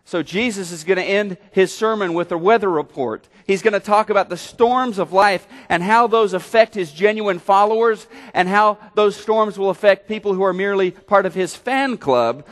So Jesus is going to end his sermon with a weather report. He's going to talk about the storms of life and how those affect his genuine followers and how those storms will affect people who are merely part of his fan club.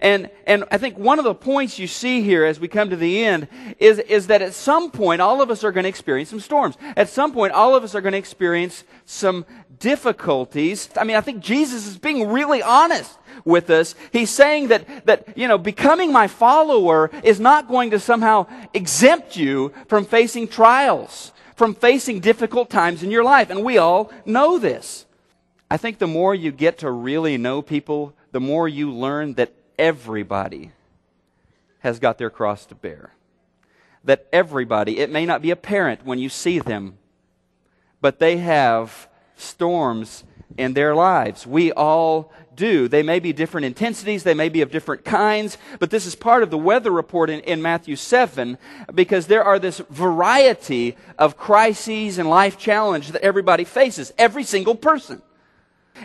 And I think one of the points you see here as we come to the end is that at some point all of us are going to experience some storms. At some point all of us are going to experience some difficulties. I mean, I think Jesus is being really honest with us. He's saying that becoming my follower is not going to somehow exempt you from facing trials, from facing difficult times in your life. And we all know this. I think the more you get to really know people, the more you learn that everybody has got their cross to bear. That everybody, it may not be apparent when you see them, but they have storms in their lives. We all do. They may be different intensities, they may be of different kinds, but this is part of the weather report in Matthew 7, because there are this variety of crises and life challenges that everybody faces, every single person.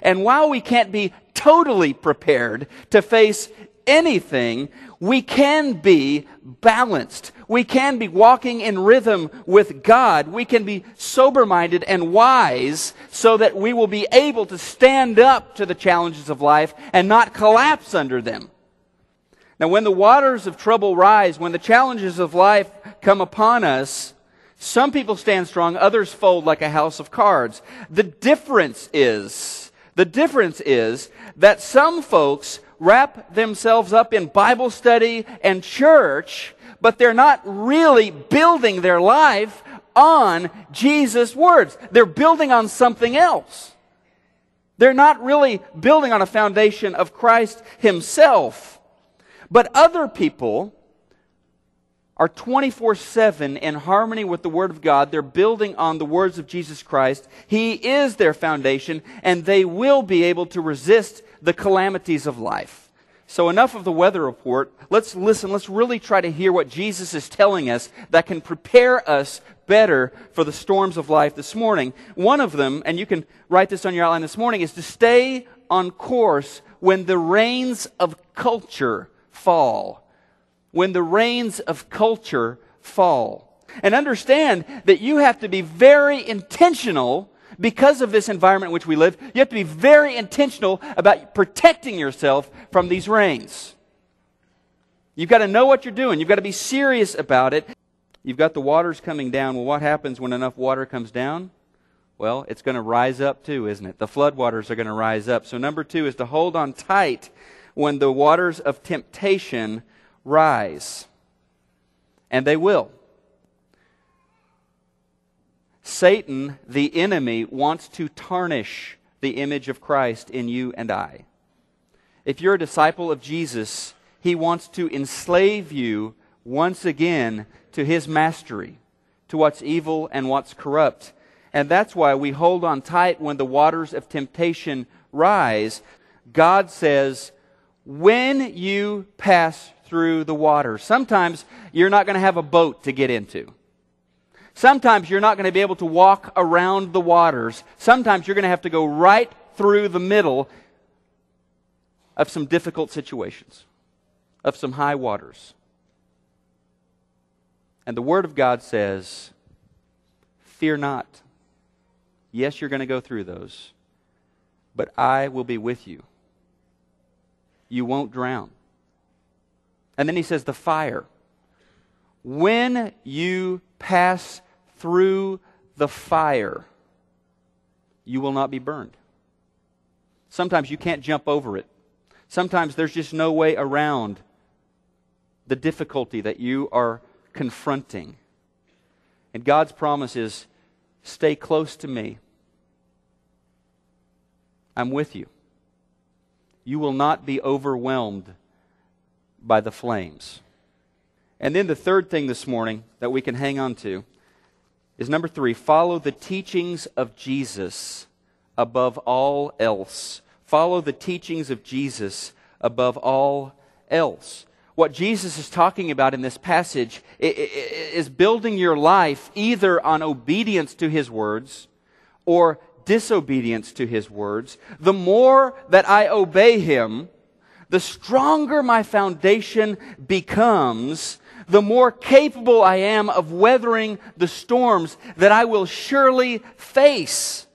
And while we can't be totally prepared to face anything, we can be balanced. We can be walking in rhythm with God. We can be sober-minded and wise so that we will be able to stand up to the challenges of life and not collapse under them. Now, when the waters of trouble rise, when the challenges of life come upon us, some people stand strong, others fold like a house of cards. The difference is that some folks wrap themselves up in Bible study and church, but they're not really building their life on Jesus' words. They're building on something else. They're not really building on a foundation of Christ Himself. But other people are 24/7 in harmony with the Word of God. They're building on the words of Jesus Christ. He is their foundation, and they will be able to resist the calamities of life. So enough of the weather report. Let's listen. Let's really try to hear what Jesus is telling us that can prepare us better for the storms of life this morning. One of them, and you can write this on your outline this morning, is to stay on course when the rains of culture fall. When the rains of culture fall. And understand that you have to be very intentional because of this environment in which we live. You have to be very intentional about protecting yourself from these rains. You've got to know what you're doing. You've got to be serious about it. You've got the waters coming down. Well, what happens when enough water comes down? Well, it's going to rise up too, isn't it? The floodwaters are going to rise up. So number 2 is to hold on tight when the waters of temptation rise. And they will. Satan, the enemy, wants to tarnish the image of Christ in you and I. If you're a disciple of Jesus, he wants to enslave you once again to his mastery, to what's evil and what's corrupt. And that's why we hold on tight when the waters of temptation rise. God says, when you pass through the water. Sometimes you're not going to have a boat to get into. Sometimes you're not going to be able to walk around the waters. Sometimes you're going to have to go right through the middle of some difficult situations, of some high waters. And the Word of God says, fear not. Yes, you're going to go through those, but I will be with you. You won't drown. And then he says the fire. When you pass through the fire, you will not be burned. Sometimes you can't jump over it. Sometimes there's just no way around the difficulty that you are confronting. And God's promise is, stay close to me. I'm with you. You will not be overwhelmed by the flames. And then the third thing this morning that we can hang on to is number 3, follow the teachings of Jesus above all else. Follow the teachings of Jesus above all else. What Jesus is talking about in this passage is building your life either on obedience to His words or disobedience to His words. The more that I obey Him, the stronger my foundation becomes, the more capable I am of weathering the storms that I will surely face.